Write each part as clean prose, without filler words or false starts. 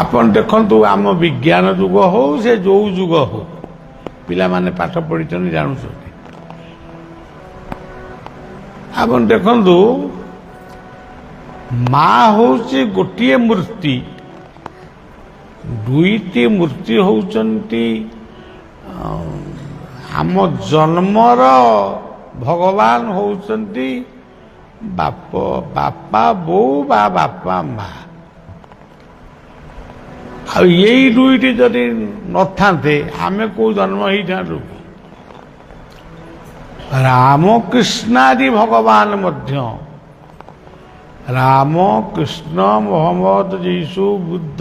ଆପଣ ଦେଖନ୍ତୁ ଆମ ବିଜ୍ଞାନ ଯୁଗ ହଉ ସେ ଯୋଉ ଯୁଗ ହଉ ପିଲାମାନେ ପାଠ ପଢ଼ିଛନ୍ତି ଜାଣୁଛନ୍ତି। ଆପଣ ଦେଖନ୍ତୁ ମା ହଉଛି ଗୋଟିଏ ମୂର୍ତ୍ତି, ଦୁଇଟି ମୂର୍ତ୍ତି ହଉଛନ୍ତି ଆମ ଜନ୍ମର ଭଗବାନ ହଉଛନ୍ତି ବାପା ବୋଉ ବା ବାପା ମା। ଆଉ ଏଇ ଦୁଇଟି ଯଦି ନଥାନ୍ତେ ଆମେ କୋଉ ଜନ୍ମ ହେଇଥାନ୍ତୁ? ରାମକୃଷ୍ଣାଦି ଭଗବାନ ମଧ୍ୟ ରାମ କୃଷ୍ଣ ମହମ୍ମଦ ଯୀଶୁ ବୁଦ୍ଧ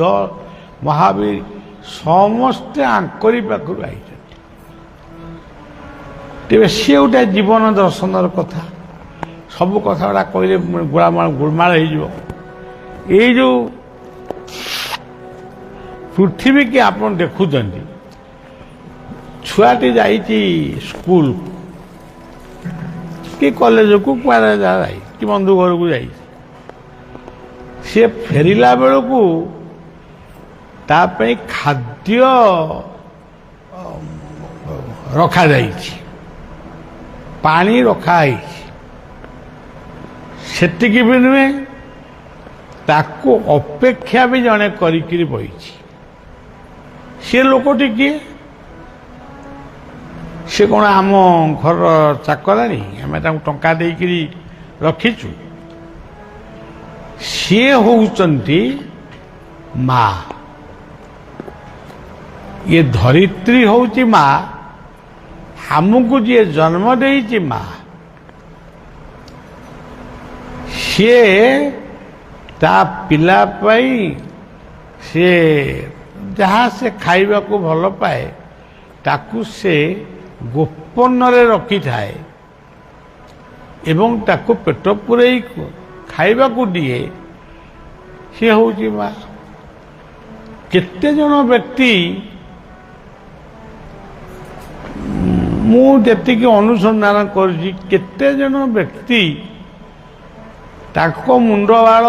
ମହାବୀର ସମସ୍ତେ ଆଙ୍କରି ପାଖରୁ ଆଇଛନ୍ତି। ତେବେ ସିଏ ଗୋଟେ ଜୀବନ ଦର୍ଶନର କଥା। ସବୁ କଥା ଗୁଡ଼ା କହିଲେ ଗୋଳମାଳ ହେଇଯିବ। ଏଇ ଯୋଉ ପୃଥିବୀ କି ଆପଣ ଦେଖୁଛନ୍ତି, ଛୁଆଟି ଯାଇଛି ସ୍କୁଲ କି କଲେଜକୁ କୁଆଡ଼େ ଯାଇ କି ବନ୍ଧୁ ଘରକୁ ଯାଇଛି, ସିଏ ଫେରିଲା ବେଳକୁ ତା ପାଇଁ ଖାଦ୍ୟ ରଖାଯାଇଛି, ପାଣି ରଖାହେଇଛି। ସେତିକି ବି ନୁହେଁ, ତାକୁ ଅପେକ୍ଷା ବି ଜଣେ କରିକିରି ବଇଛି। ସେ ଲୋକଟି କିଏ? ସେ କ'ଣ ଆମ ଘରର ଚାକରାଣୀ? ଆମେ ତାଙ୍କୁ ଟଙ୍କା ଦେଇକିରି ରଖିଛୁ? ସିଏ ହଉଛନ୍ତି ମା। ଇଏ ଧରିତ୍ରୀ ହଉଛି ମା, ଆମକୁ ଯିଏ ଜନ୍ମ ଦେଇଛି ମା। ସିଏ ତା ପିଲା ପାଇଁ ସିଏ ଯାହା ସେ ଖାଇବାକୁ ଭଲ ପାଏ ତାକୁ ସେ ଗୋପନରେ ରଖିଥାଏ ଏବଂ ତାକୁ ପେଟ ପୂରେଇ ଖାଇବାକୁ ଦିଏ। ସେ ହେଉଛି ମା। କେତେଜଣ ବ୍ୟକ୍ତି, ମୁଁ ଯେତିକି ଅନୁସନ୍ଧାନ କରୁଛି, କେତେଜଣ ବ୍ୟକ୍ତି ତାଙ୍କ ମୁଣ୍ଡ ବାଳ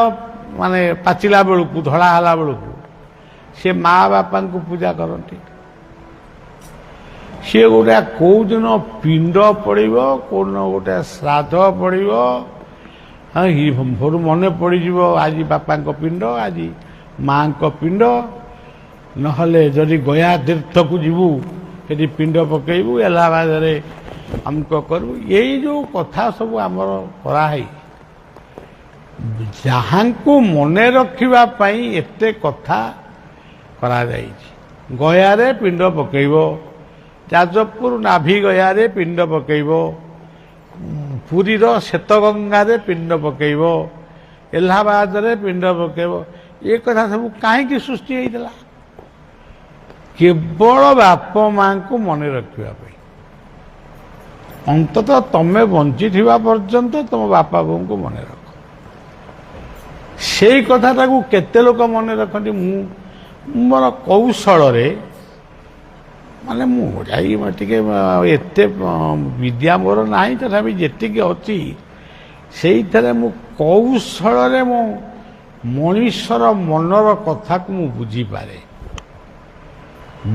ମାନେ ପାଚିଲା ବେଳକୁ, ଧଳା ହେଲା ବେଳକୁ ସେ ମା ବାପାଙ୍କୁ ପୂଜା କରନ୍ତି। ସିଏ ଗୋଟେ କୋଉ ଦିନ ପିଣ୍ଡ ପଡ଼ିବ, କୋଉଦିନ ଗୋଟେ ଶ୍ରାଦ୍ଧ ପଡ଼ିବ, ଭୋରୁ ମନେ ପଡ଼ିଯିବ ଆଜି ବାପାଙ୍କ ପିଣ୍ଡ, ଆଜି ମାଙ୍କ ପିଣ୍ଡ। ନହେଲେ ଯଦି ଗୟା ତୀର୍ଥକୁ ଯିବୁ ସେଠି ପିଣ୍ଡ ପକେଇବୁ, ଏଲାହାବାଦରେ ଆମକ କରିବୁ। ଏଇ ଯୋଉ କଥା ସବୁ ଆମର କରାହେଇ, ଯାହାଙ୍କୁ ମନେ ରଖିବା ପାଇଁ ଏତେ କଥା କରାଯାଇଛି। ଗୟାରେ ପିଣ୍ଡ ପକେଇବ, ଯାଜପୁର ନାଭି ଗୟାରେ ପିଣ୍ଡ ପକେଇବ, ପୁରୀର ଶ୍ଵେତଗଙ୍ଗାରେ ପିଣ୍ଡ ପକେଇବ, ଏଲାହାବାଦରେ ପିଣ୍ଡ ପକେଇବ। ଏ କଥା ସବୁ କାହିଁକି ସୃଷ୍ଟି ହେଇଥିଲା? କେବଳ ବାପ ମାଙ୍କୁ ମନେ ରଖିବା ପାଇଁ। ଅନ୍ତତଃ ତମେ ବଞ୍ଚିଥିବା ପର୍ଯ୍ୟନ୍ତ ତମ ବାପା ବୋଉଙ୍କୁ ମନେ ରଖ। ସେଇ କଥାଟାକୁ କେତେ ଲୋକ ମନେ ରଖନ୍ତି? ମୁଁ ମୋର କୌଶଳରେ, ମାନେ ମୁଁ ଯାଇ ଟିକେ ଏତେ ବିଦ୍ୟା ମୋର ନାହିଁ, ତଥାପି ଯେତିକି ଅଛି ସେଇଥିରେ ମୁଁ କୌଶଳରେ ମୁଁ ମଣିଷର ମନର କଥାକୁ ମୁଁ ବୁଝିପାରେ।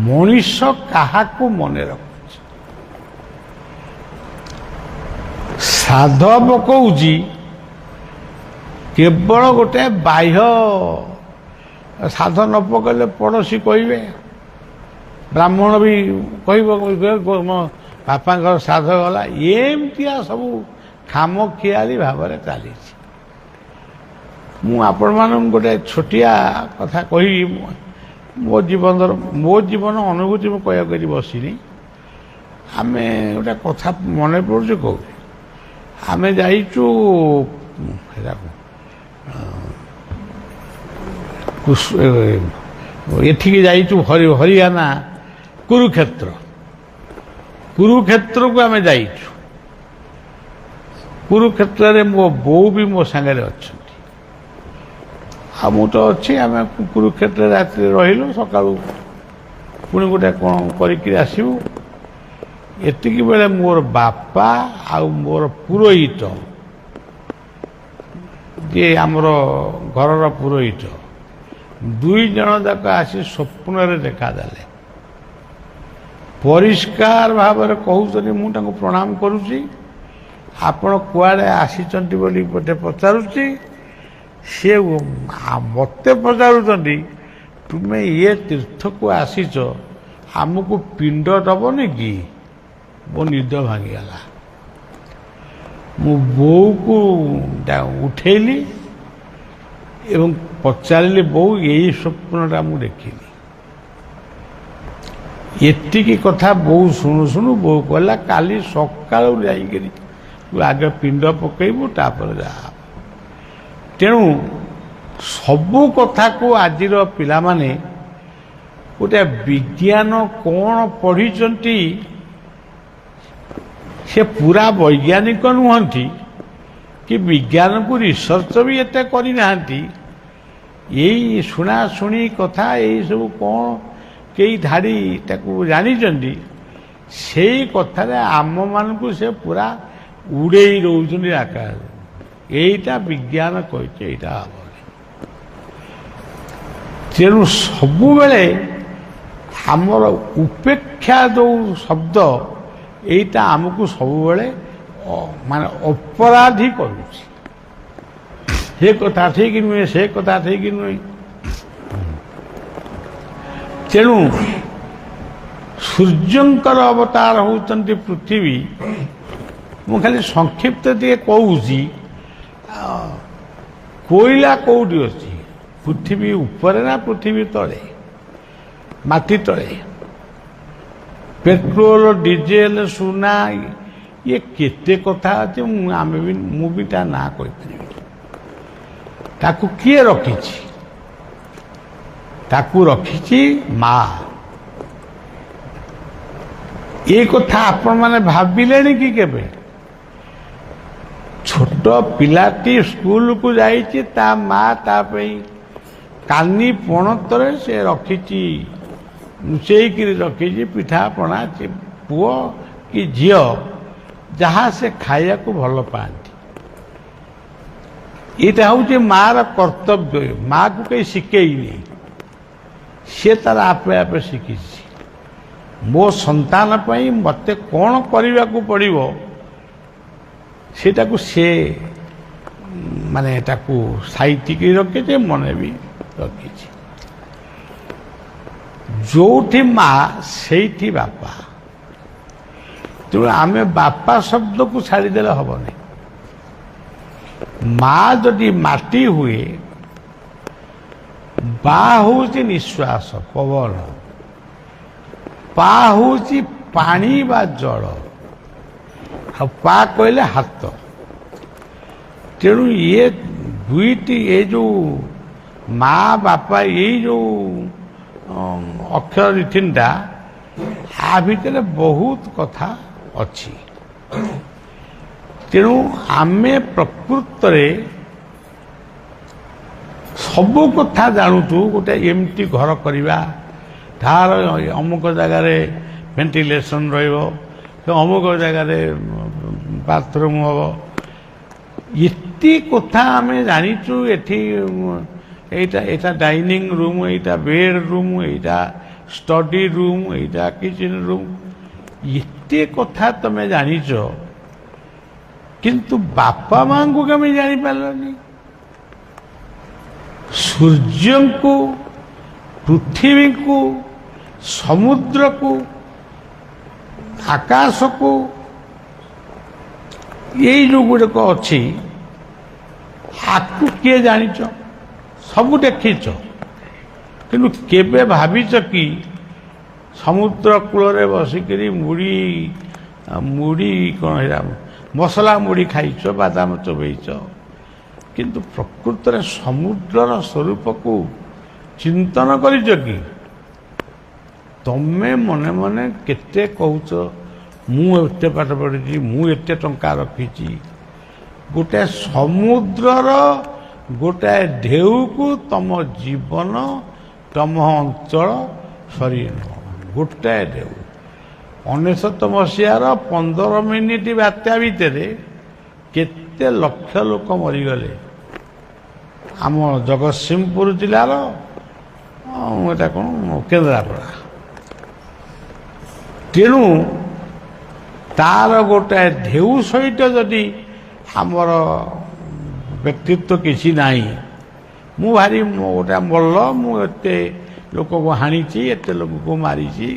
ମଣିଷ କାହାକୁ ମନେ ରଖୁଛି? ଶ୍ରାଦ୍ଧ ପକଉଛି କେବଳ ଗୋଟେ ବାହ୍ୟ। ଶ୍ରାଦ୍ଧ ନ ପକେଇଲେ ପଡ଼ୋଶୀ କହିବେ, ବ୍ରାହ୍ମଣ ବି କହିବ ମୋ ବାପାଙ୍କର ଶ୍ରାଦ୍ଧ ଗଲା। ଏମିତିଆ ସବୁ ଖାମଖିଆଲି ଭାବରେ ଚାଲିଛି। ମୁଁ ଆପଣମାନଙ୍କୁ ଗୋଟେ ଛୋଟିଆ କଥା କହିବି। ମୋ ଜୀବନ ଅନୁଭୂତି ମୁଁ କହିବାକୁ ଏଠି ବସିନି। ଆମେ ଗୋଟେ କଥା ମନେ ପଡ଼ୁଛି କହୁଛି। ଆମେ ଯାଇଛୁ ଏଠିକି ଯାଇଛୁ ହରିୟାଣା କୁରୁକ୍ଷେତ୍ରକୁ ଆମେ ଯାଇଛୁ। କୁରୁକ୍ଷେତ୍ରରେ ମୋ ବୋଉ ବି ମୋ ସାଙ୍ଗରେ ଅଛନ୍ତି, ଆଉ ମୁଁ ତ ଅଛି। ଆମେ କୁରୁକ୍ଷେତ୍ରରେ ରାତିରେ ରହିଲୁ, ସକାଳୁ ପୁଣି ଗୋଟେ କ'ଣ କରିକିରି ଆସିବୁ। ଏତିକି ବେଳେ ମୋର ବାପା ଆଉ ମୋର ପୁରୋହିତ, ଯିଏ ଆମର ଘରର ପୁରୋହିତ, ଦୁଇ ଜଣ ଯାକ ଆସି ସ୍ୱପ୍ନରେ ଦେଖାଦେଲେ। ପରିଷ୍କାର ଭାବରେ କହୁଛନ୍ତି, ମୁଁ ତାଙ୍କୁ ପ୍ରଣାମ କରୁଛି, ଆପଣ କୁଆଡ଼େ ଆସିଛନ୍ତି ବୋଲି ମୋତେ ପଚାରୁଛି। ସେ ମୋତେ ପଚାରୁଛନ୍ତି, ତୁମେ ଇଏ ତୀର୍ଥକୁ ଆସିଛ, ଆମକୁ ପିଣ୍ଡ ଦେବନି କି? ମୋ ନିଦ ଭାଙ୍ଗିଗଲା। ମୁଁ ବୋଉକୁ ଉଠେଇଲି ଏବଂ ପଚାରିଲି, ବୋଉ ଏଇ ସ୍ୱପ୍ନଟା ମୁଁ ଦେଖିଲି। ଏତିକି କଥା ବୋଉ ଶୁଣୁ ଶୁଣୁ ବୋଉ କହିଲା, କାଲି ସକାଳୁ ଯାଇକିରି ତୁ ଆଗେ ପିଣ୍ଡ ପକେଇବୁ, ତାପରେ ଯାହା। ତେଣୁ ସବୁ କଥାକୁ ଆଜିର ପିଲାମାନେ ଗୋଟେ ବିଜ୍ଞାନ କ'ଣ ପଢ଼ିଛନ୍ତି, ସେ ପୁରା ବୈଜ୍ଞାନିକ ନୁହନ୍ତି କି ବିଜ୍ଞାନକୁ ରିସର୍ଚ୍ଚ ବି ଏତେ କରିନାହାନ୍ତି। ଏଇ ଶୁଣାଶୁଣି କଥା, ଏଇସବୁ କ'ଣ କେଇ ଧାଡ଼ି ତାକୁ ଜାଣିଛନ୍ତି, ସେଇ କଥାରେ ଆମମାନଙ୍କୁ ସେ ପୁରା ଉଡ଼େଇ ଦେଉଛନ୍ତି ଆକାଶରେ। ଏଇଟା ବିଜ୍ଞାନ କହିଛି, ଏଇଟା ହେବନି। ତେଣୁ ସବୁବେଳେ ଆମର ଉପେକ୍ଷା ଯେଉଁ ଶବ୍ଦ, ଏଇଟା ଆମକୁ ସବୁବେଳେ ମାନେ ଅପରାଧୀ କରୁଛି। ସେ କଥା ଠିକ ନୁହେଁ, ସେ କଥା ଠିକ ନୁହେଁ। ତେଣୁ ସୂର୍ଯ୍ୟଙ୍କର ଅବତାର ହେଉଛନ୍ତି ପୃଥିବୀ। ମୁଁ ଖାଲି ସଂକ୍ଷିପ୍ତ ଟିକେ କହୁଛି, କୋଇଲା କୋଉଠି ଅଛି? ପୃଥିବୀ ଉପରେ ନା ପୃଥିବୀ ତଳେ? ମାଟି ତଳେ। ପେଟ୍ରୋଲ, ଡିଜେଲ, ସୁନା, ଇଏ କେତେ କଥା ଅଛି, ମୁଁ ବି ତା ନାଁ କହିପାରିବି। ତାକୁ କିଏ ରଖିଛି? ତାକୁ ରଖିଛି ମା। ଏ କଥା ଆପଣମାନେ ଭାବିଲେଣି କି କେବେ? ଛୋଟ ପିଲାଟି ସ୍କୁଲକୁ ଯାଇଛି, ତା ମା ତା ପାଇଁ କାନି ପଣତରେ ସେ ରଖିଛି, ଲୁଚେଇକିରି ରଖିଛି ପିଠାପଣା। ପୁଅ କି ଝିଅ ଯାହା ସେ ଖାଇବାକୁ ଭଲ ପାଆନ୍ତି। ଏଇଟା ହେଉଛି ମାର କର୍ତ୍ତବ୍ୟ। ମାକୁ କେହି ଶିଖେଇନି, ସେ ତାର ଆପେ ଆପେ ଶିଖିଛି। ମୋ ସନ୍ତାନ ପାଇଁ ମୋତେ କ'ଣ କରିବାକୁ ପଡ଼ିବ, ସେଟାକୁ ସେ ମାନେ ତାକୁ ସାଇତିକି ରଖିଛି, ମନେ ବି ରଖିଛି। ଯୋଉଠି ମା ସେଇଠି ବାପା। ତେଣୁ ଆମେ ବାପା ଶବ୍ଦକୁ ଛାଡ଼ିଦେଲେ ହେବନି। ମା ଯଦି ମାଟି ହୁଏ, ବା ହେଉଛି ନିଶ୍ୱାସ, ପବନ, ପା ହେଉଛି ପାଣି ବା ଜଳ, ଆଉ ପା କହିଲେ ହାତ। ତେଣୁ ଇଏ ଦୁଇଟି, ଏ ଯେଉଁ ମା ବାପା, ଏଇ ଯେଉଁ ଅକ୍ଷର ଦୁଇ ତିନିଟା, ଆ ଭିତରେ ବହୁତ କଥା ଅଛି। ତେଣୁ ଆମେ ପ୍ରକୃତରେ ସବୁ କଥା ଜାଣୁଛୁ। ଗୋଟେ ଏମିତି ଘର କରିବା, ତାର ଅମୁକ ଜାଗାରେ ଭେଣ୍ଟିଲେସନ୍ ରହିବ, ଅମୁକ ଜାଗାରେ ବାଥରୁମ୍ ହେବ, ଏତେ କଥା ଆମେ ଜାଣିଛୁ। ଏଠି ଏଇଟା ଡାଇନିଂ ରୁମ୍, ଏଇଟା ବେଡ୍ ରୁମ୍, ଏଇଟା ଷ୍ଟଡି ରୁମ୍, ଏଇଟା କିଚେନ୍ ରୁମ୍, ଏତେ କଥା ତମେ ଜାଣିଛ, କିନ୍ତୁ ବାପା ମାଙ୍କୁ କେମିତି ଜାଣିପାରିଲନି? ସୂର୍ଯ୍ୟଙ୍କୁ, ପୃଥିବୀକୁ, ସମୁଦ୍ରକୁ, ଆକାଶକୁ, ଏଇ ଯେଉଁ ଗୁଡ଼ିକ ଅଛି, ଆକୁ କିଏ ଜାଣିଛ? ସବୁ ଦେଖିଛ, କିନ୍ତୁ କେବେ ଭାବିଛ କି ସମୁଦ୍ର କୂଳରେ ବସିକିରି ମୁଢ଼ି କ'ଣ ହେଲା, ମସଲା ମୁଢ଼ି ଖାଇଛ, ବାଦାମ ଚୋବେଇଛ, କିନ୍ତୁ ପ୍ରକୃତରେ ସମୁଦ୍ରର ସ୍ୱରୂପକୁ ଚିନ୍ତନ କରିଛ କି? ତମେ ମନେ ମନେ କେତେ କହୁଛ, ମୁଁ ଏତେ ପାଠ ପଢ଼ିଛି, ମୁଁ ଏତେ ଟଙ୍କା ରଖିଛି। ଗୋଟେ ସମୁଦ୍ରର ଗୋଟାଏ ଢେଉକୁ ତମ ଜୀବନ, ତମ ଅଞ୍ଚଳ ସରିଯିବ। ଗୋଟାଏ ଢେଉ। 1999 ମସିହାର 15 ମିନିଟ୍ ବାତ୍ୟା ଭିତରେ କେତେ ଲକ୍ଷ ଲୋକ ମରିଗଲେ। ଆମ ଜଗତସିଂହପୁର ଜିଲ୍ଲାର ଏଟା କ'ଣ କେନ୍ଦ୍ରାପଡ଼ା। ତେଣୁ ତାର ଗୋଟାଏ ଢେଉ ସହିତ ଯଦି ଆମର ବ୍ୟକ୍ତିତ୍ୱ କିଛି ନାହିଁ, ମୁଁ ଭାରି ଗୋଟା ମଲ୍ଲ, ମୁଁ ଏତେ ଲୋକକୁ ହାଣିଛି, ଏତେ ଲୋକକୁ ମାରିଛି,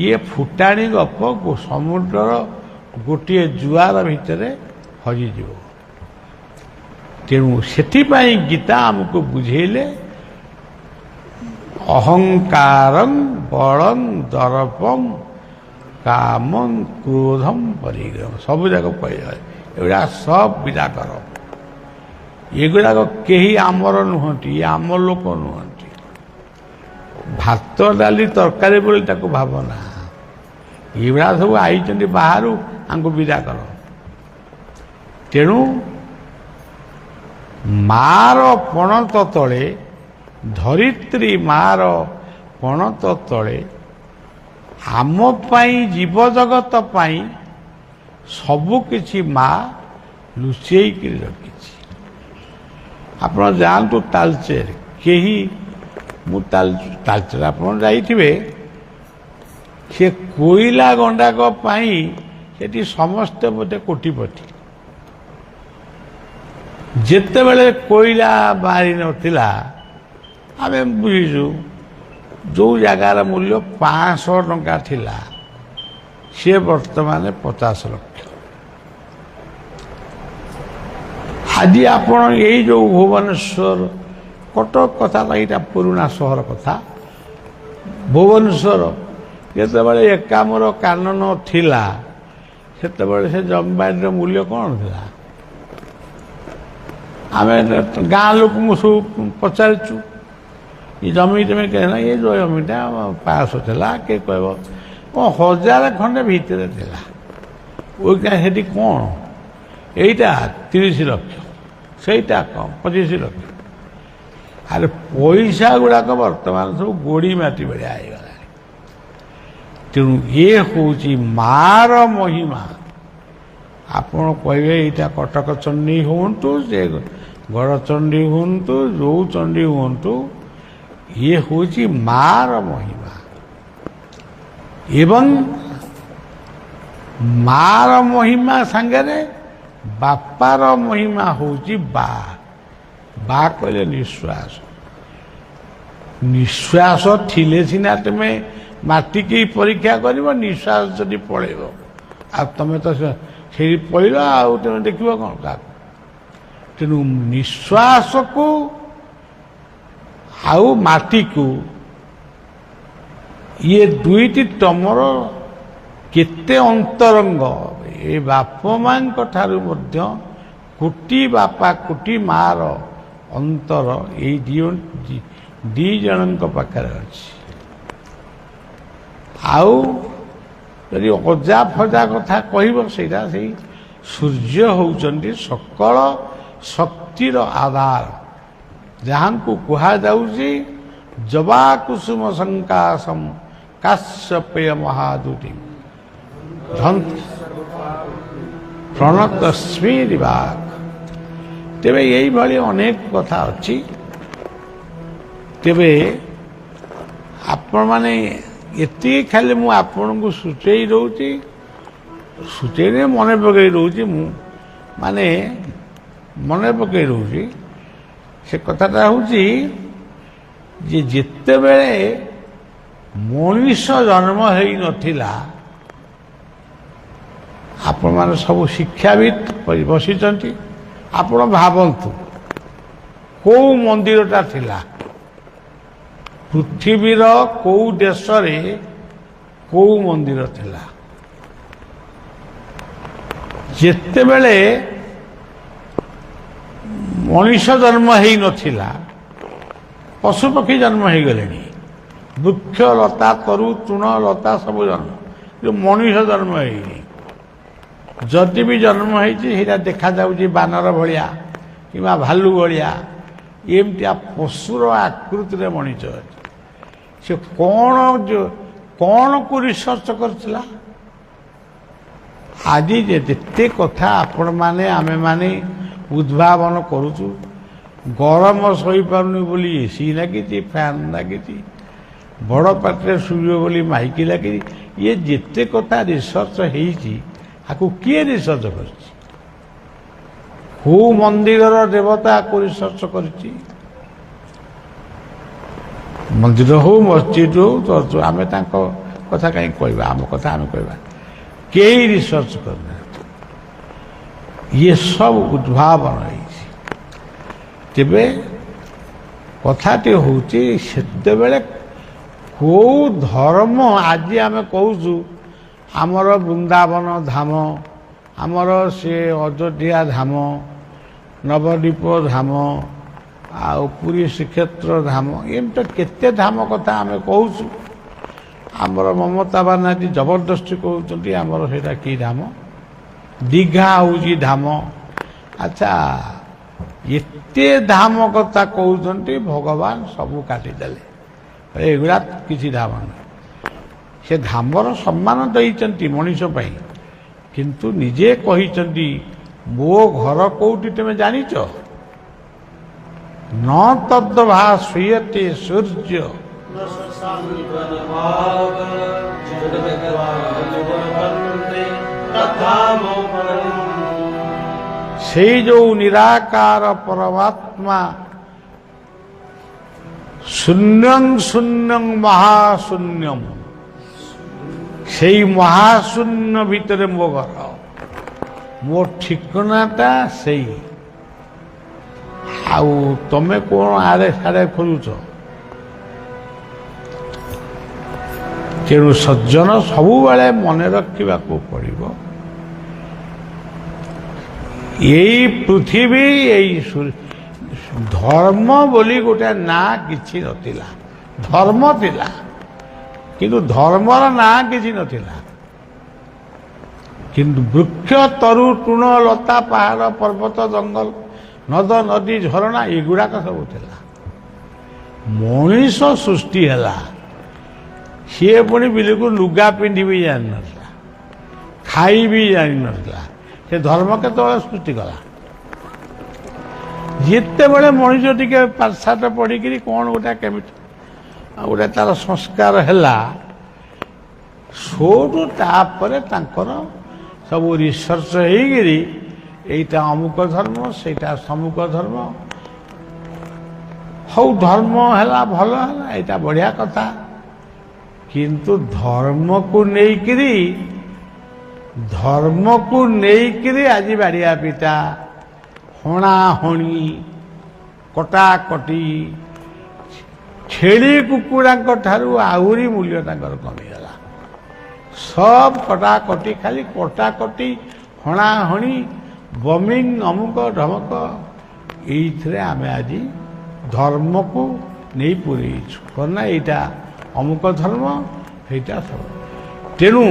ଇଏ ଫୁଟାଣି ଗପ ସମୁଦ୍ରର ଗୋଟିଏ ଜୁଆର ଭିତରେ ହଜିଯିବ। ତେଣୁ ସେଥିପାଇଁ ଗୀତା ଆମକୁ ବୁଝେଇଲେ ଅହଙ୍କାରଂ ବଳଂ ଦର୍ପଂ କାମଂ କ୍ରୋଧଂ ପରିଗ୍ରହ, ସବୁ ଯାକ କହିଲେ ଏଗୁଡ଼ା ସବ ବିରାଟର। ଏଗୁଡ଼ାକ କେହି ଆମର ନୁହନ୍ତି, ଆମ ଲୋକ ନୁହନ୍ତି। ଭାତ ଡାଲି ତରକାରୀ ବୋଲି ତାକୁ ଭାବନା, ଏଗୁଡ଼ା ସବୁ ଆଇଛନ୍ତି ବାହାରୁ, ଆଙ୍କୁ ବିଦା କର। ତେଣୁ ମାର ପଣତ ତଳେ, ଧରିତ୍ରୀ ମାର ପଣତ ତଳେ ଆମ ପାଇଁ, ଜୀବଜଗତ ପାଇଁ ସବୁକିଛି ମା ଲୁଚେଇକିରି ରଖିଛି। ଆପଣ ଯାଆନ୍ତୁ ତାଳଚେର, କେହି ମୁଁ ତାଳଚେର ଆପଣ ଯାଇଥିବେ, ସେ କୋଇଲା ଗଣ୍ଡାକ ପାଇଁ ସେଠି ସମସ୍ତେ ବୋଧେ କୋଟିପତି। ଯେତେବେଳେ କୋଇଲା ବାହାରି ନଥିଲା, ଆମେ ବୁଝିଛୁ ଯେଉଁ ଜାଗାର ମୂଲ୍ୟ 500 ଟଙ୍କା ଥିଲା, ସିଏ ବର୍ତ୍ତମାନ 50 ଲକ୍ଷ। ଆଜି ଆପଣ ଏଇ ଯେଉଁ ଭୁବନେଶ୍ୱର, କଟକ କଥା ନା, ଏଇଟା ପୁରୁଣା ସହର କଥା। ଭୁବନେଶ୍ୱର ଯେତେବେଳେ ଏକାମ୍ର କାନନ ଥିଲା, ସେତେବେଳେ ସେ ଜମିବାଡ଼ିର ମୂଲ୍ୟ କ'ଣ ଥିଲା? ଆମେ ଗାଁ ଲୋକଙ୍କୁ ସବୁ ପଚାରିଛୁ, ଏ ଜମି ତମେ ନା, ଏ ଯେଉଁ ଜମିଟା 500 ଥିଲା, କିଏ କହିବ 1000 ଖଣ୍ଡେ ଭିତରେ ଥିଲା। ଓଇକା ସେଠି କ'ଣ? ଏଇଟା 30 ଲକ୍ଷ, ସେଇଟା କମ୍ 25 ଲକ୍ଷ। ଆରେ ପଇସା ଗୁଡ଼ାକ ବର୍ତ୍ତମାନ ସବୁ ଗୋଡ଼ି ମାଟି ଭଳିଆ ହେଇଗଲାଣି। ତେଣୁ ଇଏ ହେଉଛି ମାର ମହିମା। ଆପଣ କହିବେ ଏଇଟା କଟକ ଚଣ୍ଡୀ ହୁଅନ୍ତୁ, ସେ ଗଡ଼ଚଣ୍ଡୀ ହୁଅନ୍ତୁ, ଯେଉଁ ଚଣ୍ଡୀ ହୁଅନ୍ତୁ, ଇଏ ହେଉଛି ମାର ମହିମା। ଏବଂ ମାର ମହିମା ସାଙ୍ଗରେ ବାପାର ମହିମା ହେଉଛି ବା। ବା କହିଲେ ନିଶ୍ୱାସ। ନିଶ୍ୱାସ ଥିଲେ ସିନା ତୁମେ ମାଟିକି ପରୀକ୍ଷା କରିବ, ନିଶ୍ୱାସ ଯଦି ପଳେଇବ ଆଉ ତୁମେ ତ ସେଇଠି ପଳେଇଲ, ଆଉ ତୁମେ ଦେଖିବ କ'ଣ କାହାକୁ? ତେଣୁ ନିଶ୍ୱାସକୁ ଆଉ ମାଟିକୁ, ଇଏ ଦୁଇଟି ତମର କେତେ ଅନ୍ତରଙ୍ଗ। ଏ ବାପ ମାଙ୍କ ଠାରୁ ମଧ୍ୟ କୋଟି ବାପା କୋଟି ମାର ଅନ୍ତର ଏଇ ଦି ଜଣଙ୍କ ପାଖରେ ଅଛି। ଆଉ ଯଦି ଅଜା ଫଜା କଥା କହିବ, ସେଇଟା ସେଇ ସୂର୍ଯ୍ୟ ହେଉଛନ୍ତି ସକଳ ଶକ୍ତିର ଆଧାର, ଯାହାଙ୍କୁ କୁହାଯାଉଛି ଜବା କୁସୁମ ସଂକାଶମ କାଶ୍ୟପେୟ ମହାଦୁତି ପ୍ରଣତସ୍ମି ଦିବାକ। ତେବେ ଏଇଭଳି ଅନେକ କଥା ଅଛି। ତେବେ ଆପଣମାନେ ଏତିକି ଖାଲି ମୁଁ ଆପଣଙ୍କୁ ସୂଚେଇ ଦେଉଛି, ସୂଚେଇରେ ମନେ ପକାଇ ଦେଉଛି, ମୁଁ ମାନେ ମନେ ପକାଇ ଦେଉଛି। ସେ କଥାଟା ହେଉଛି ଯେ ଯେତେବେଳେ ମଣିଷ ଜନ୍ମ ହେଇନଥିଲା, ଆପଣମାନେ ସବୁ ଶିକ୍ଷାବିତ୍ ବସିଛନ୍ତି, ଆପଣ ଭାବନ୍ତୁ କେଉଁ ମନ୍ଦିରଟା ଥିଲା? ପୃଥିବୀର କେଉଁ ଦେଶରେ କେଉଁ ମନ୍ଦିର ଥିଲା? ଯେତେବେଳେ ମଣିଷ ଜନ୍ମ ହେଇନଥିଲା, ପଶୁପକ୍ଷୀ ଜନ୍ମ ହେଇଗଲେଣି, ବୃକ୍ଷ ଲତା ତରୁ ତୃଣ ଲତା ସବୁ ଜନ୍ମ, ଯେଉଁ ମଣିଷ ଜନ୍ମ ହେଇନି। ଯଦି ବି ଜନ୍ମ ହେଇଛି, ସେଇଟା ଦେଖାଯାଉଛି ବାନର ଭଳିଆ କିମ୍ବା ଭାଲୁ ଭଳିଆ, ଏମିତିଆ ପଶୁର ଆକୃତିରେ ମଣିଷ ଅଛି। ସେ କ'ଣକୁ ରିସର୍ଚ୍ଚ କରିଥିଲା? ଆଜି ଯେତେ କଥା ଆପଣମାନେ ଆମେମାନେ ଉଦ୍ଭାବନ କରୁଛୁ, ଗରମ ଶୋଇପାରୁନି ବୋଲି ଏସି ଲାଗିଛି, ଫ୍ୟାନ୍ ଲାଗିଛି, ବଡ଼ ପାଟିରେ ଶୁଣିବ ବୋଲି ମାଇକି ଲାଗିଛି। ଇଏ ଯେତେ କଥା ରିସର୍ଚ୍ଚ ହେଇଛି ଆକୁ କିଏ ରିସର୍ଚ୍ଚ କରିଛି? କୋଉ ମନ୍ଦିରର ଦେବତା ଆକୁ ରିସର୍ଚ୍ଚ କରିଛି? ମନ୍ଦିର ହଉ, ମସଜିଦ ହଉ, ଚର୍ଚ୍ଚ, ଆମେ ତାଙ୍କ କଥା କାହିଁ କହିବା? ଆମ କଥା ଆମେ କହିବା। କେହି ରିସର୍ଚ୍ଚ କରିନାହାନ୍ତି। ଇଏ ସବୁ ଉଦ୍ଭାବନ ହେଇଛି। ତେବେ କଥାଟି ହେଉଛି ସେତେବେଳେ କୋଉ ଧର୍ମ, ଆଜି ଆମେ କହୁଛୁ ଆମର ବୃନ୍ଦାବନ ଧାମ, ଆମର ସେ ଅଯୋଧ୍ୟା ଧାମ, ନବଦ୍ୱୀପ ଧାମ, ଆଉ ପୁରୀ ଶ୍ରୀକ୍ଷେତ୍ର ଧାମ, ଏମିତି କେତେ ଧାମ କଥା ଆମେ କହୁଛୁ। ଆମର ମମତା ବାନାର୍ଜୀ ଜବରଦସ୍ତି କହୁଛନ୍ତି ଆମର ସେଇଟା କି ଧାମ? ଦୀଘା ହେଉଛି ଧାମ। ଆଚ୍ଛା, ଏତେ ଧାମ କଥା କହୁଛନ୍ତି, ଭଗବାନ ସବୁ କାଟିଦେଲେ, ଏଗୁଡ଼ା କିଛି ଧାମ ନୁହେଁ। ସେ ଧାମର ସମ୍ମାନ ଦେଇଛନ୍ତି ମଣିଷ ପାଇଁ, କିନ୍ତୁ ନିଜେ କହିଛନ୍ତି ମୋ ଘର କୋଉଠି ତମେ ଜାଣିଛ? ନ ତଦ୍ଭା ଶ୍ରିୟତେ ସୂର୍ଯ୍ୟ ସେଇ ଯୋଉ ନିରାକାର ପରମାତ୍ମା, ଶୂନ୍ୟଂ ଶୂନ୍ୟଂ ମହାଶୂନ୍ୟମ୍, ସେଇ ମହାଶୂନ୍ୟ ଭିତରେ ମୋ ଘର, ମୋ ଠିକଣାଟା ସେଇ। ଆଉ ତମେ କଣ ଆଡ଼େ ସାଡ଼େ ଖୋଜୁଛ? ତେଣୁ ସଜ୍ଜନ ସବୁବେଳେ ମନେ ରଖିବାକୁ ପଡ଼ିବ, ଏଇ ପୃଥିବୀ, ଏଇ ଧର୍ମ ବୋଲି ଗୋଟେ ନାଁ କିଛି ନଥିଲା। ଧର୍ମ ଥିଲା, କିନ୍ତୁ ଧର୍ମର ନାଁ କିଛି ନଥିଲା। କିନ୍ତୁ ବୃକ୍ଷ, ତରୁ, ତୃଣ, ଲତା, ପାହାଡ଼, ପର୍ବତ, ଜଙ୍ଗଲ, ନଦ, ନଦୀ, ଝରଣା, ଏଗୁଡ଼ାକ ସବୁ ଥିଲା। ମଣିଷ ସୃଷ୍ଟି ହେଲା, ସିଏ ପୁଣି ବିଲକୁ ଲୁଗା ପିନ୍ଧିବି ଜାଣିନଥିଲା, ଖାଇବି ଜାଣିନଥିଲା। ସେ ଧର୍ମ କେତେବେଳେ ସୃଷ୍ଟି କଲା? ଯେତେବେଳେ ମଣିଷ ଟିକେ ପାଠଶାଠ ପଢ଼ିକିରି କ'ଣ ଗୋଟେ କେମିତି ଗୋଟେ ତାର ସଂସ୍କାର ହେଲା, ସୋଠୁ ତାପରେ ତାଙ୍କର ସବୁ ରିସର୍ଚ୍ଚ ହେଇକିରି এইটা অমুক ধর্ম, ସେଇଟା ସମୁକ ଧର୍ମ। ହଉ ଧର୍ମ ହେଲା, ଭଲ ହେଲା, ଏଇଟା ବଢ଼ିଆ କଥା। କିନ୍ତୁ ଧର୍ମକୁ ନେଇକିରି ଆଜି ବାଡ଼ିଆ ପିଟା, ହଣାହଣି, କଟାକଟି, ଛେଳି କୁକୁଡ଼ାଙ୍କ ଠାରୁ ଆହୁରି ମୂଲ୍ୟ ତାଙ୍କର କମିଗଲା। ସବ କଟାକଟି, ଖାଲି କଟାକଟି, ହଣାହଣି, ବମିଂ, ଅମୁକ ଢମକ, ଏଇଥିରେ ଆମେ ଆଜି ଧର୍ମକୁ ନେଇ ପୁରେଇଛୁ। ନା ଏଇଟା ଅମୁକ ଧର୍ମ, ଏଇଟା ସବୁ। ତେଣୁ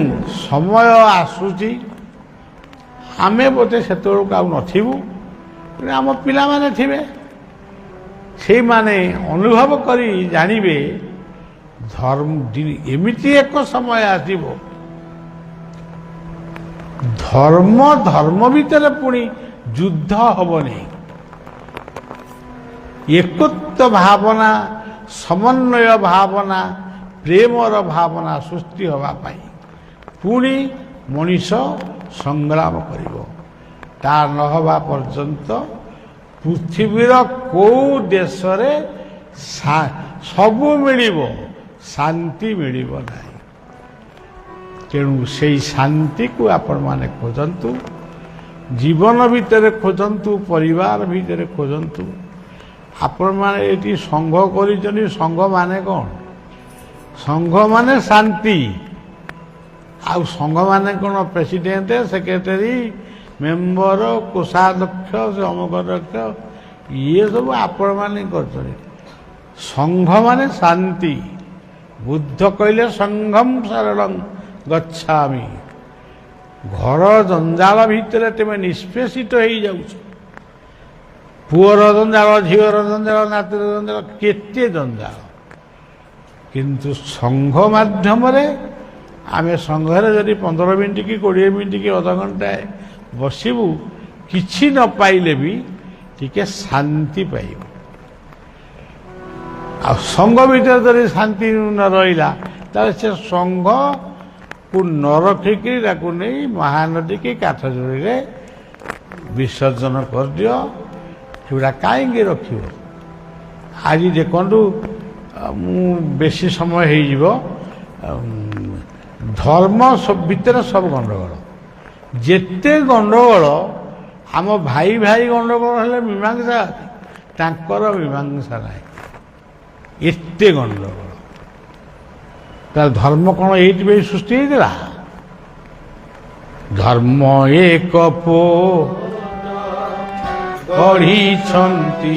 ସମୟ ଆସୁଛି, ଆମେ ବୋଧେ ସେତେବେଳକୁ ଆଉ ନଥିବୁ, ଆମ ପିଲାମାନେ ଥିବେ, ସେଇମାନେ ଅନୁଭବ କରି ଜାଣିବେ ଏମିତି ଏକ ସମୟ ଆସିବ, ଧର୍ମ ଭିତରେ ପୁଣି ଯୁଦ୍ଧ ହବନି। ଏକତ୍ୱ ଭାବନା, ସମନ୍ୱୟ ଭାବନା, ପ୍ରେମର ଭାବନା ସୃଷ୍ଟି ହେବା ପାଇଁ ପୁଣି ମଣିଷ ସଂଗ୍ରାମ କରିବ। ତା ନ ହେବା ପର୍ଯ୍ୟନ୍ତ ପୃଥିବୀର କୋଉ ଦେଶରେ ସବୁ ମିଳିବ, ଶାନ୍ତି ମିଳିବ ନାହିଁ। ତେଣୁ ସେଇ ଶାନ୍ତିକୁ ଆପଣମାନେ ଖୋଜନ୍ତୁ, ଜୀବନ ଭିତରେ ଖୋଜନ୍ତୁ, ପରିବାର ଭିତରେ ଖୋଜନ୍ତୁ। ଆପଣମାନେ ଏଠି ସଂଘ କରିଛନ୍ତି, ସଂଘ ମାନେ କ'ଣ? ସଂଘ ମାନେ ଶାନ୍ତି। ଆଉ ସଂଘ ମାନେ କ'ଣ? ପ୍ରେସିଡେଣ୍ଟ, ସେକ୍ରେଟାରୀ, ମେମ୍ବର, କୋଷାଧ୍ୟକ୍ଷ, ସେ ଅମୁକାଧ୍ୟକ୍ଷ, ଇଏ ସବୁ ଆପଣମାନେ କରିଛନ୍ତି। ସଂଘ ମାନେ ଶାନ୍ତି। ବୁଦ୍ଧ କହିଲେ ସଂଘଂ ଶରଣଂ ଗଚ୍ଛାମି। ଘର ଜଞ୍ଜାଳ ଭିତରେ ତୁମେ ନିଷ୍ପେଷିତ ହେଇଯାଉଛ। ପୁଅର ଜଞ୍ଜାଳ, ଝିଅର ଜଞ୍ଜାଳ, ନାତିର ଜଞ୍ଜାଳ, କେତେ ଜଞ୍ଜାଳ। କିନ୍ତୁ ସଂଘ ମାଧ୍ୟମରେ ଆମେ ସଂଘରେ ଯଦି 15 ମିନିଟ୍ କି 20 ମିନିଟ୍ କି ଅଧଘଣ୍ଟାଏ ବସିବୁ, କିଛି ନ ପାଇଲେ ବି ଟିକେ ଶାନ୍ତି ପାଇବ। ଆଉ ସଂଘ ଭିତରେ ଯଦି ଶାନ୍ତି ନ ରହିଲା ତାହେଲେ ସେ ସଂଘକୁ ନ ରଖିକି ତାକୁ ନେଇ ମହାନଦୀ କି କାଠଯୋଡ଼ିରେ ବିସର୍ଜନ କରିଦିଅ। ସେଗୁଡ଼ା କାହିଁକି ରଖିବ? ଆଜି ଦେଖନ୍ତୁ, ମୁଁ ବେଶୀ ସମୟ ହେଇଯିବ, ଧର୍ମ ଭିତରେ ସବୁ ଗଣ୍ଡଗୋଳ। ଯେତେ ଗଣ୍ଡଗୋଳ, ଆମ ଭାଇ ଭାଇ ଗଣ୍ଡଗୋଳ ହେଲେ ମୀମାଂସା ଅଛି, ତାଙ୍କର ମୀମାଂସା ନାହିଁ। ଏତେ ଗଣ୍ଡଗୋଳ। ତାର ଧର୍ମ କ'ଣ ଏଇଥିପାଇଁ ସୃଷ୍ଟି ହେଇଥିଲା? ଧର୍ମ ଏକ ଗଢ଼ିଛନ୍ତି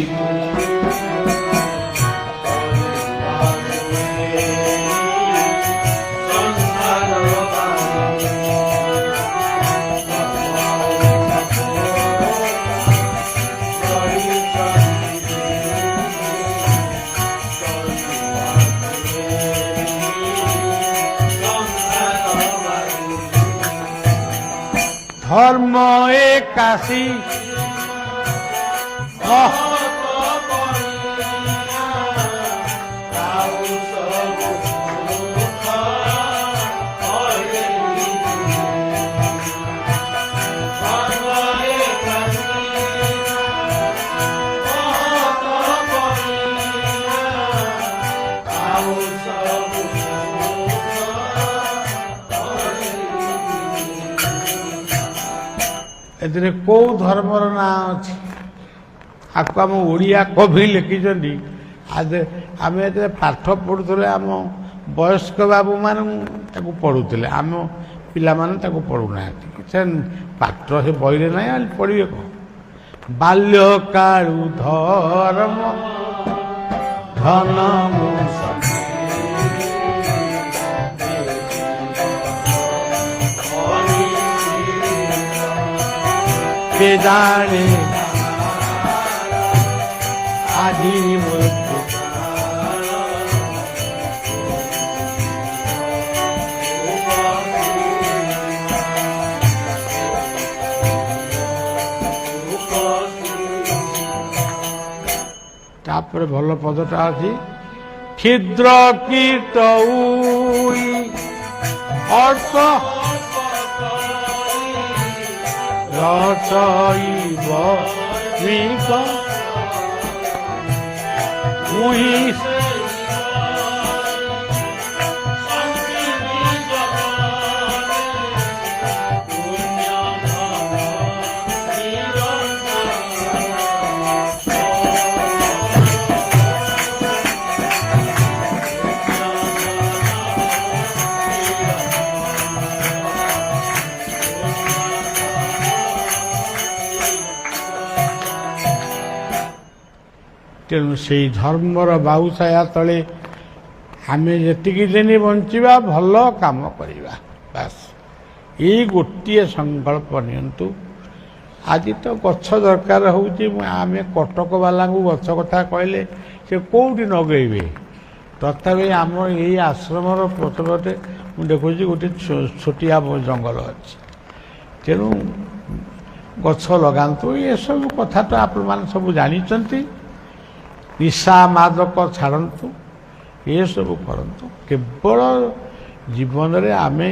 ধর্ম একাশী ଏଥିରେ କୋଉ ଧର୍ମର ନାଁ ଅଛି? ଆକୁ ଆମ ଓଡ଼ିଆ କବି ଲେଖିଛନ୍ତି। ଆମେ ଯେତେବେଳେ ପାଠ ପଢ଼ୁଥିଲେ, ଆମ ବୟସ୍କ ବାବୁମାନେ ତାକୁ ପଢ଼ୁଥିଲେ, ଆମ ପିଲାମାନେ ତାକୁ ପଢ଼ୁନାହାନ୍ତି। ସେ ପାଠ ସେ ବହିରେ ନାହିଁ, ପଢ଼ିବେ କ'ଣ? ବାଲ୍ୟକାଳୁ ଧର୍ମ ଧନ জানে আজি মৃত্যু। ତାପରେ ଭଲ ପଦଟା ଅଛି, କ୍ଷୁଦ୍ର କୀଟ ଅଳ୍ପ রচইব মৃগ মুহি ତେଣୁ ସେଇ ଧର୍ମର ବାଉଛାୟା ତଳେ ଆମେ ଯେତିକି ଦିନ ବଞ୍ଚିବା ଭଲ କାମ କରିବା, ବାସ୍ ଏଇ ଗୋଟିଏ ସଂକଳ୍ପ ନିଅନ୍ତୁ। ଆଜି ତ ଗଛ ଦରକାର ହେଉଛି। ଆମେ କଟକବାଲାଙ୍କୁ ଗଛ କଥା କହିଲେ ସେ କେଉଁଠି ଲଗେଇବେ? ତଥାପି ଆମ ଏଇ ଆଶ୍ରମର ପଛପଟେ ମୁଁ ଦେଖୁଛି ଗୋଟେ ଛୋଟିଆ ଜଙ୍ଗଲ ଅଛି। ତେଣୁ ଗଛ ଲଗାନ୍ତୁ। ଏସବୁ କଥା ତ ଆପଣମାନେ ସବୁ ଜାଣିଛନ୍ତି। ନିଶା ମାଦକ ଛାଡ଼ନ୍ତୁ, ଏସବୁ କରନ୍ତୁ। କେବଳ ଜୀବନରେ ଆମେ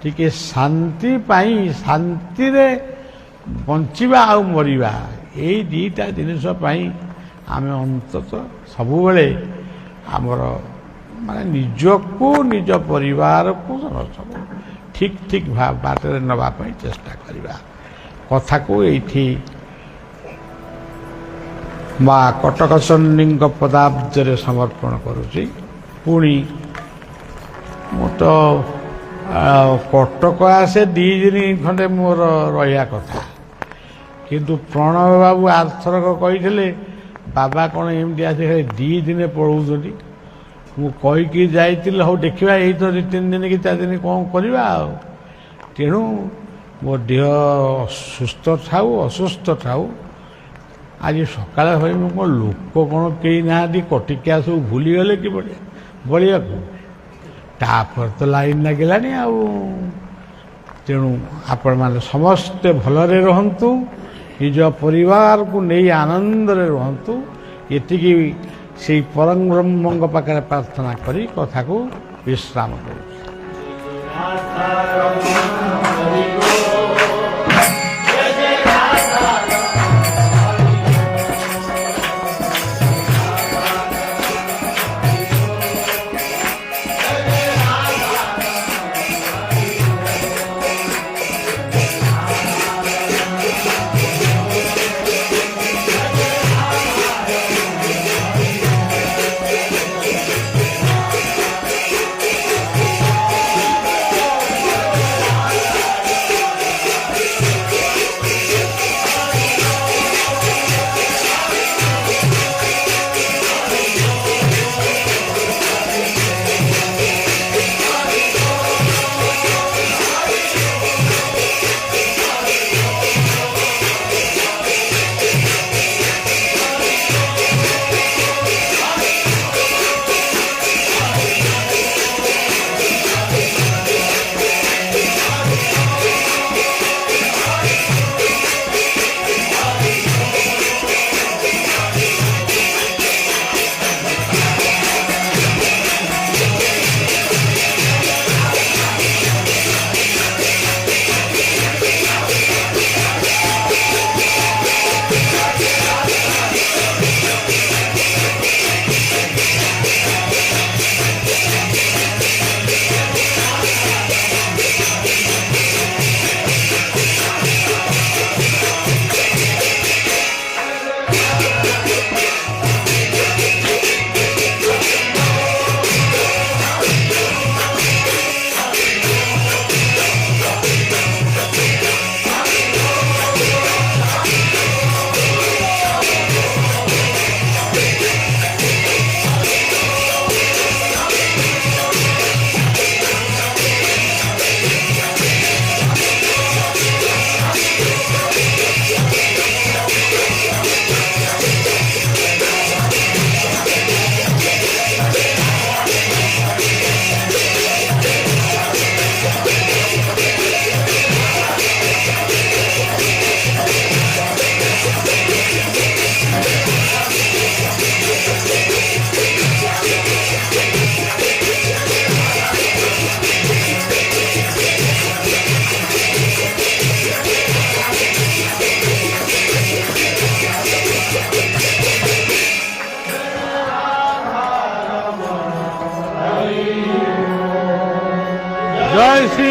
ଟିକେ ଶାନ୍ତି ପାଇଁ, ଶାନ୍ତିରେ ବଞ୍ଚିବା ଆଉ ମରିବା, ଏଇ ଦୁଇଟା ଜିନିଷ ପାଇଁ ଆମେ ଅନ୍ତତଃ ସବୁବେଳେ ଆମର ମାନେ ନିଜକୁ, ନିଜ ପରିବାରକୁ ସମସ୍ତଙ୍କୁ ଠିକ୍ ଠିକ୍ ବାଟରେ ନେବା ପାଇଁ ଚେଷ୍ଟା କରିବା। କଥାକୁ ଏଇଠି ମା କଟକ ଚଣ୍ଡୀଙ୍କ ପଦାବ୍ଜରେ ସମର୍ପଣ କରୁଛି। ପୁଣି ମୁଁ ତ କଟକ ଆସେ 2 ଦିନ ଖଣ୍ଡେ ମୋର ରହିବା କଥା, କିନ୍ତୁ ପ୍ରଣବ ବାବୁ ଆରଥରକ କହିଥିଲେ ବାବା କ'ଣ ଏମିତି ଆସି 2 ଦିନ ପଳଉଛନ୍ତି। ମୁଁ କହିକି ଯାଇଥିଲି, ହଉ ଦେଖିବା, ଏଇ ତ 2-3 ଦିନ କି 4 ଦିନ କ'ଣ କରିବା ଆଉ। ତେଣୁ ମୋ ଦେହ ସୁସ୍ଥ ଥାଉ ଅସୁସ୍ଥ ଥାଉ, ଆଜି ସକାଳେ ଭାଇ ମୁଁ କ'ଣ ଲୋକ କ'ଣ କେହି ନାହାନ୍ତି, କଟିକିଆ ସବୁ ଭୁଲିଗଲେ କି ବଳିବାକୁ। ତାପରେ ତ ଲାଇନ୍ ଲାଗିଲାନି ଆଉ। ତେଣୁ ଆପଣମାନେ ସମସ୍ତେ ଭଲରେ ରହନ୍ତୁ, ନିଜ ପରିବାରକୁ ନେଇ ଆନନ୍ଦରେ ରୁହନ୍ତୁ। ଏତିକି ସେଇ ପରମ ବ୍ରହ୍ମଙ୍କ ପାଖରେ ପ୍ରାର୍ଥନା କରି କଥାକୁ ବିଶ୍ରାମ କରୁଛି। জয় শ্রী